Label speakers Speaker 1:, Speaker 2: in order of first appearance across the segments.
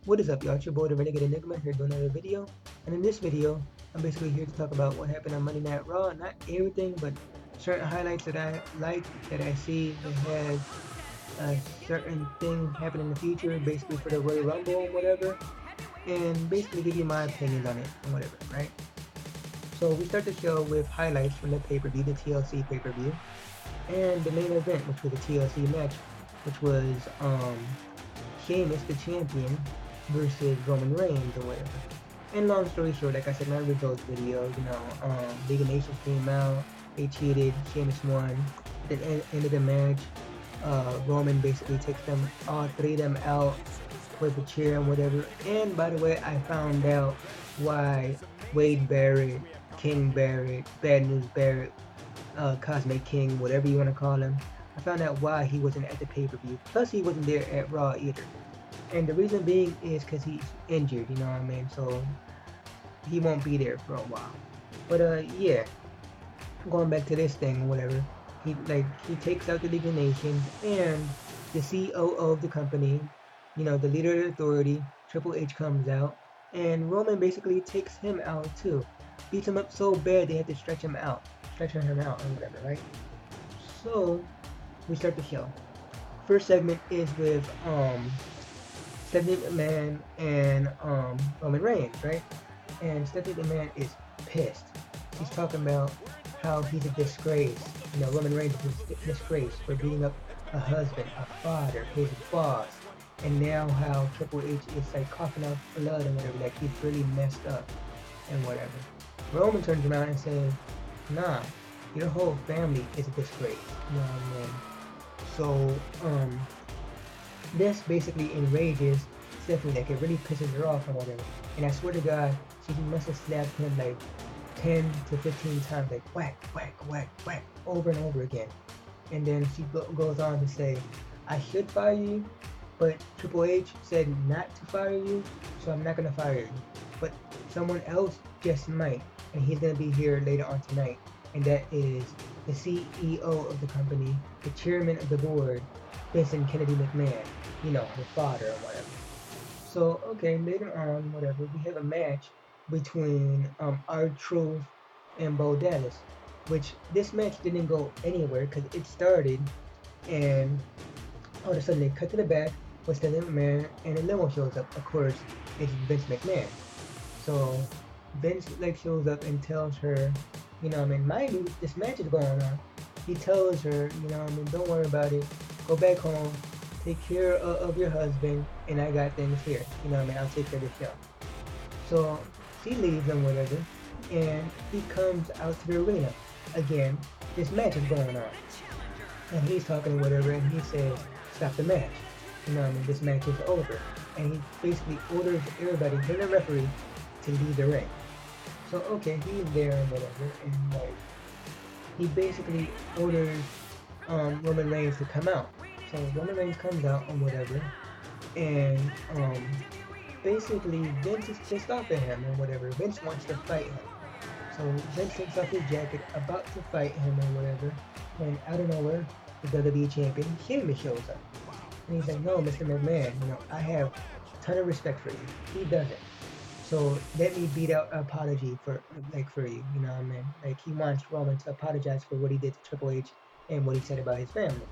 Speaker 1: What is up, y'all? It's your boy, the Renegade Enigma, here doing another video. And in this video, I'm basically here to talk about what happened on Monday Night Raw. Not everything, but certain highlights that I like, that I see that has a certain thing happen in the future, basically for the Royal Rumble and whatever. And basically give you my opinions on it and whatever, right? So we start the show with highlights from the pay-per-view, the TLC pay-per-view, and the main event, which was a TLC match, which was Sheamus, the champion, versus Roman Reigns or whatever. And long story short, like I said in my results video, League of Nations came out, they cheated, Sheamus won. At the end of the match, Roman basically takes them, all three of them out with the chair and whatever. And by the way, I found out why Wade Barrett, King Barrett, Bad News Barrett, Cosmic King, whatever you want to call him, I found out why he wasn't at the pay-per-view. Plus, he wasn't there at Raw either. And the reason being is because he's injured, you know what I mean? So he won't be there for a while. But yeah, going back to this thing, whatever. He takes out the League of Nations and the COO of the company, the leader of the authority, Triple H comes out, and Roman basically takes him out too. Beats him up so bad they had to stretch him out or whatever, right? So we start the show. First segment is with Stephanie McMahon and Roman Reigns, right? And Stephanie McMahon is pissed. She's talking about how he's a disgrace. Roman Reigns is a disgrace for beating up a husband, a father, his boss, and now how Triple H is like coughing up blood and whatever, like he's really messed up and whatever. Roman turns around and says, "Nah, your whole family is a disgrace." You know what I mean? So, this basically enrages Stephanie, like it really pisses her off or whatever. And I swear to God, she must have slapped him like 10 to 15 times, like whack, whack, whack, whack, over and over again. And then she goes on to say, "I should fire you, but Triple H said not to fire you, so I'm not going to fire you. But someone else just might, and he's going to be here later on tonight. And that is the CEO of the company, the chairman of the board, Vincent Kennedy McMahon, her father or whatever." So, okay, later on, whatever, we have a match between R-Truth and Bo Dallas, which this match didn't go anywhere because it started and all of a sudden they cut to the back with Stephanie McMahon and a limo shows up. Of course, it's Vince McMahon. So Vince shows up and tells her, mind you, this match is going on. He tells her, don't worry about it. Go back home, take care of your husband, and I got things here. I'll take care of the show. So she leaves and whatever, and he comes out to the arena. Again, this match is going on. And he's talking whatever, and he says, "Stop the match." This match is over. And he basically orders everybody, then the referee, to leave the ring. So okay, he's there and whatever, and he basically orders Roman Reigns to come out. So Roman Reigns comes out and whatever, and basically Vince is pissed off at him and whatever. Vince wants to fight him. So Vince takes off his jacket, about to fight him and whatever, when out of nowhere, the WWE champion, Sheamus, shows up. And he's like, "No, Mr. McMahon, I have a ton of respect for you." He doesn't. So let me beat out an apology for you, you know what I mean? Like he wants Roman to apologize for what he did to Triple H and what he said about his family.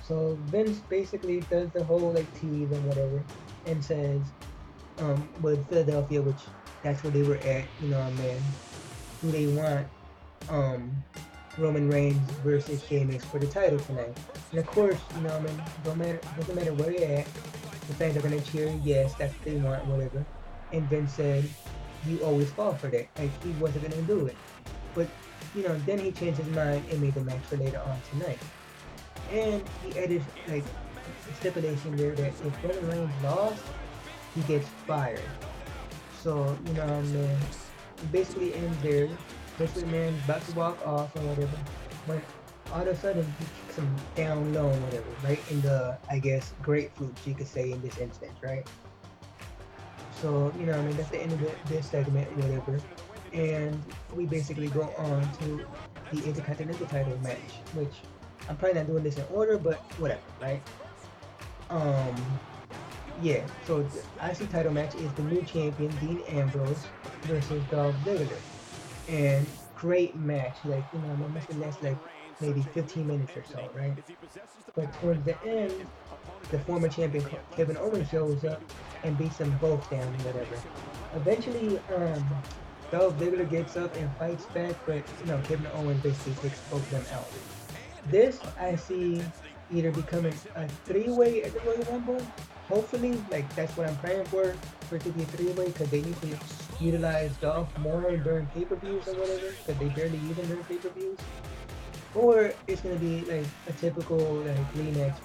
Speaker 1: So Vince basically does the whole tease and whatever, and says, with Philadelphia, which that's where they were at, do they want Roman Reigns versus Sheamus for the title tonight? And of course, doesn't matter where you're at, the fans are gonna cheer yes, that's what they want, whatever. And Vince said, "You always fall for that." Like he wasn't gonna do it. But then he changed his mind and made the match for later on tonight. And he added a stipulation there that if Roman Reigns lost, he gets fired. So, it basically ends there. Vince McMahon's about to walk off or whatever, when all of a sudden he kicks him down low or whatever, right in the, I guess, grapefruit, you could say in this instance, right? So, that's the end of this segment, whatever. And we basically go on to the Intercontinental title match, which I'm probably not doing this in order, but whatever, right? Um, yeah, so the IC title match is the new champion Dean Ambrose versus Dolph Ziggler, and great match. Like it must have lasted like maybe 15 minutes or so, right? But towards the end, the former champion Kevin Owens shows up and beats them both down and whatever. Eventually, Dolph Ziggler gets up and fights back, but Kevin Owens basically takes both of them out. This I see either becoming a three-way at the Royal Rumble. Hopefully, like that's what I'm praying for it to be a three-way because they need to utilize Dolph more during pay-per-views or whatever because they barely use him during pay-per-views. Or it's gonna be like a typical like rematch,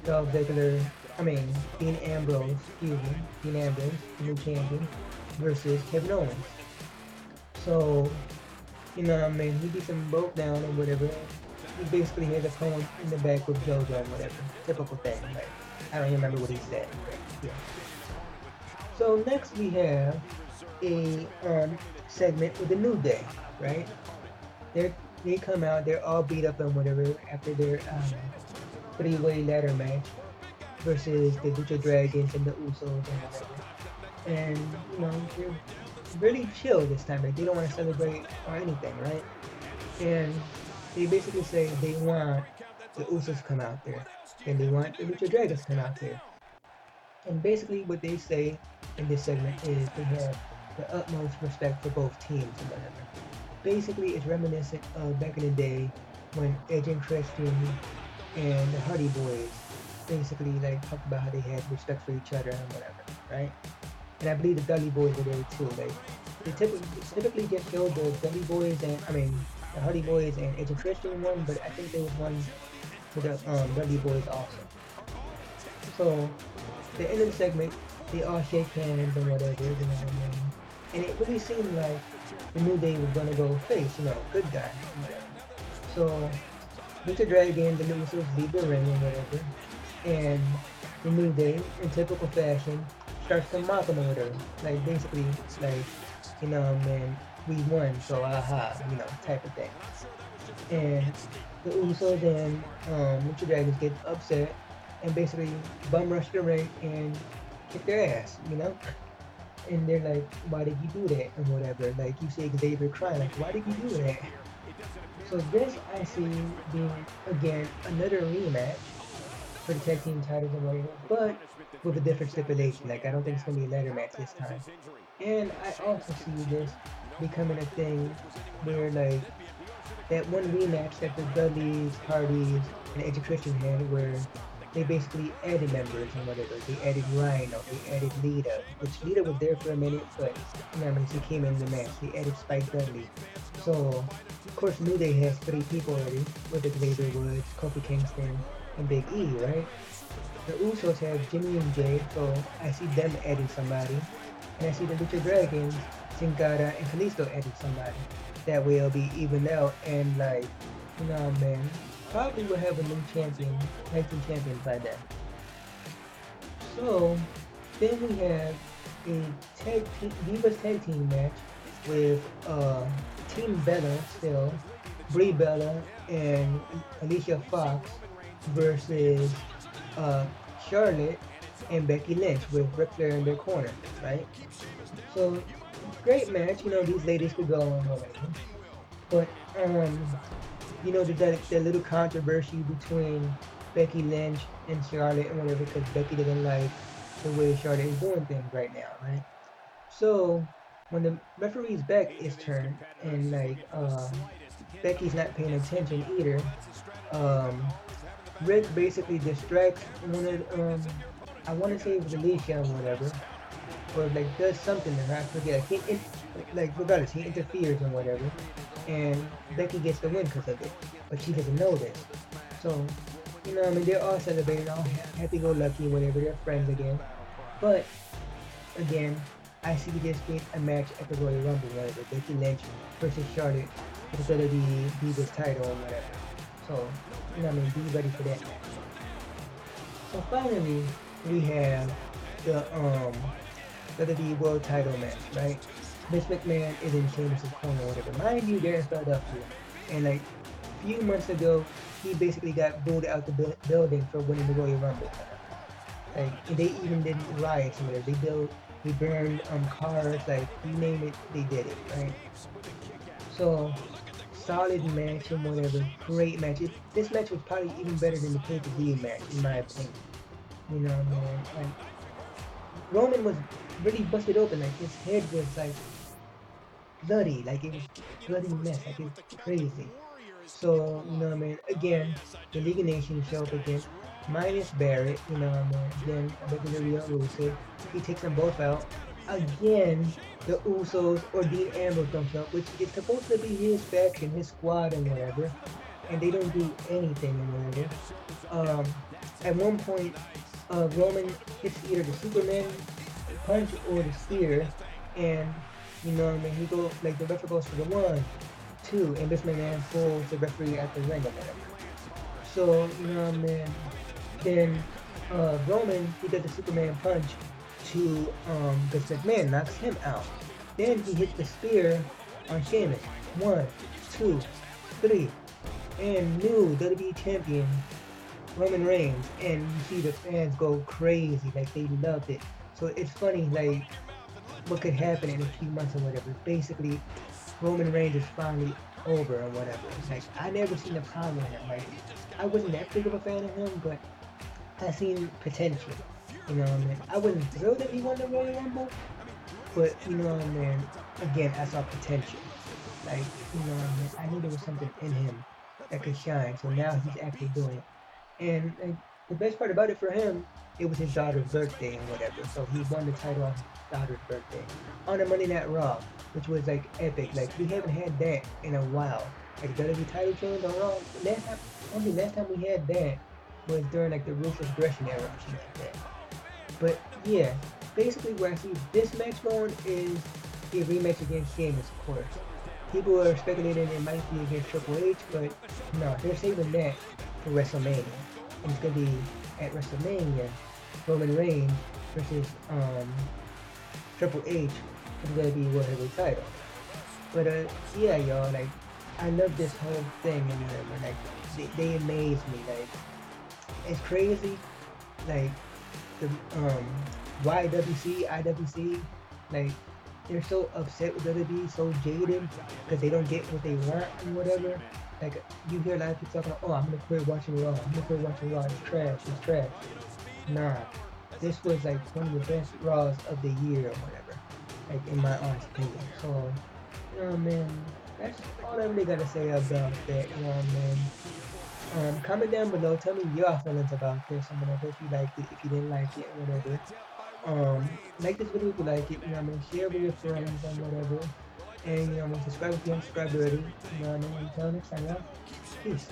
Speaker 1: Dolph Ziggler, I mean Dean Ambrose, excuse me, Dean Ambrose, the new champion, versus Kevin Owens. So, what I mean, he beats them both down or whatever. He basically has a phone in the back with JoJo and whatever. Typical thing. Like I don't even remember what he said. But yeah. So next we have a segment with the New Day, right? They come out, they're all beat up and whatever after their three-way ladder match versus the Lucha Dragons and the Usos and whatever. And they're really chill this time. Like they don't want to celebrate or anything, right? And they basically say they want the Usos to come out there, and they want the Lucha Dragons to come out there. And basically, what they say in this segment is they have the utmost respect for both teams and whatever. Basically, it's reminiscent of back in the day when Edge and Christian and the Hardy Boys basically like talked about how they had respect for each other and whatever, right? And I believe the Dudley Boys are there too. Like they typically just showed the Dudley Boys and the Hardy Boys and Edge and Christian one, but I think there was one for the Dudley Boys also. So the end of the segment, they all shake hands and whatever, and it really seemed like the New Day was gonna go face, good guy, whatever. So Lucha Dragon, the Usos leave the ring and whatever, and the New Day, in typical fashion, starts to mock them or whatever. Like basically, like, man, we won, so aha, type of thing. And the Usos and Lucha Dragons get upset and basically bum rush the ring and kick their ass. And they're like, why did you do that and whatever? Like you see Xavier crying, like, why did you do that? So this I see being again another rematch for the tag team titles and whatever, but with a different stipulation. Like I don't think it's gonna be a ladder match this time. And I also see this becoming a thing where like that one rematch that the Dudleys, Hardys, and Edge and Christian had where they basically added members and whatever. They added Rhino, they added Lita, which Lita was there for a minute, but she came in the match. They added Spike Dudley. So, of course, New Day has 3 people already, with Xavier Woods, Kofi Kingston, and Big E, right? The Usos have Jimmy and Jay, so I see them adding somebody. And I see the Lucha Dragons, Sin Cara, and Kalisto adding somebody. That way it'll be evened out, and like, man, probably will have a new champion, tag team champion by then. So then we have a Divas tag team match with Team Bella still, Brie Bella and Alicia Fox versus Charlotte and Becky Lynch with Ric Flair in their corner, right? So great match, these ladies could go on whatever. But the little controversy between Becky Lynch and Charlotte and whatever, because Becky doesn't like the way Charlotte is doing things right now, right? So when the referee's back is turned and like Becky's not paying attention either, Rick basically distracts one of I want to say it was Alicia or whatever, or like does something to her. I forget. Like regardless, he interferes and whatever, and Becky gets the win because of it, but she doesn't know this. So, they're all celebrating, all happy-go-lucky, whatever. They're friends again. But again, I see this being a match at the Royal Rumble, whatever. Becky Lynch versus Charlotte instead of the Divas title or whatever. So, be ready for that match. So finally, we have the WWE World Title match, right? Vince McMahon is in Sheamus' corner or whatever. Mind you, they're in Philadelphia. And like a few months ago, he basically got booed out the building for winning the Royal Rumble. Like, and they even did riots and whatever. They burned cars, like you name it, they did it, right? So solid match and whatever, great match. This match was probably even better than the pay-per-view match, in my opinion. You know, man, like Roman was really busted open. Like his head was like bloody, like it was bloody mess, like it's crazy. So, you know what I mean? Again, the League of Nations show up again, minus Barrett, you know what I mean? Again, WWE Rusev. He takes them both out. Again, the Usos or Dean Ambrose comes up, which is supposed to be his faction, his squad and whatever. And they don't do anything and whatever. Um, at one point, Roman hits either the Superman punch or the spear, and you know what I mean. He go like the referee goes for the 1, 2, and this man pulls the referee at the ring or whatever. So you know what I mean. Then Roman he does the Superman punch to this McMahon knocks him out. Then he hits the spear on Sheamus. 1, 2, 3, and new WWE champion Roman Reigns, and you see the fans go crazy, like they loved it. So it's funny, like what could happen in a few months or whatever. Basically, Roman Reigns is finally over or whatever. Like I never seen a problem with him. Like I wasn't that big of a fan of him, but I seen potential. You know what I mean? I wasn't thrilled that he won the Royal Rumble, but you know what I mean? Again, I saw potential. Like, you know what I mean? I knew there was something in him that could shine. So now he's actually doing it. And like, the best part about it for him, it was his daughter's birthday and whatever. So he won the title on his daughter's birthday on a Monday Night Raw, which was like epic. Like we haven't had that in a while. Like WWE title change on Raw. Last time we had that was during like the ruthless aggression era or something like that. But yeah, basically where I see this match going is the rematch against Sheamus, of course. People are speculating it might be against Triple H, but no, they're saving that for WrestleMania. And it's gonna be at WrestleMania, Roman Reigns versus Triple H is gonna be World Heavyweight title. But yeah, y'all, like I love this whole thing and whatever. Like they amaze me. Like it's crazy. Like the YWC, IWC, like they're so upset with WWE, so jaded because they don't get what they want and whatever. Like you hear a lot of people talking, "Oh, I'm gonna quit watching Raw. I'm gonna quit watching Raw. It's trash. It's trash." Nah, this was like one of the best Raws of the year or whatever. Like in my honest opinion. So, you know what I mean? That's all I really gotta say about that. You know what I mean? Comment down below. Tell me your feelings about this and whatever. If you liked it, if you didn't like it, whatever. Like this video if you like it. You know what I mean? Share with your friends and whatever. And you know what I mean? Subscribe if you haven't subscribed already. You know what I mean? Until next time, y'all. Peace.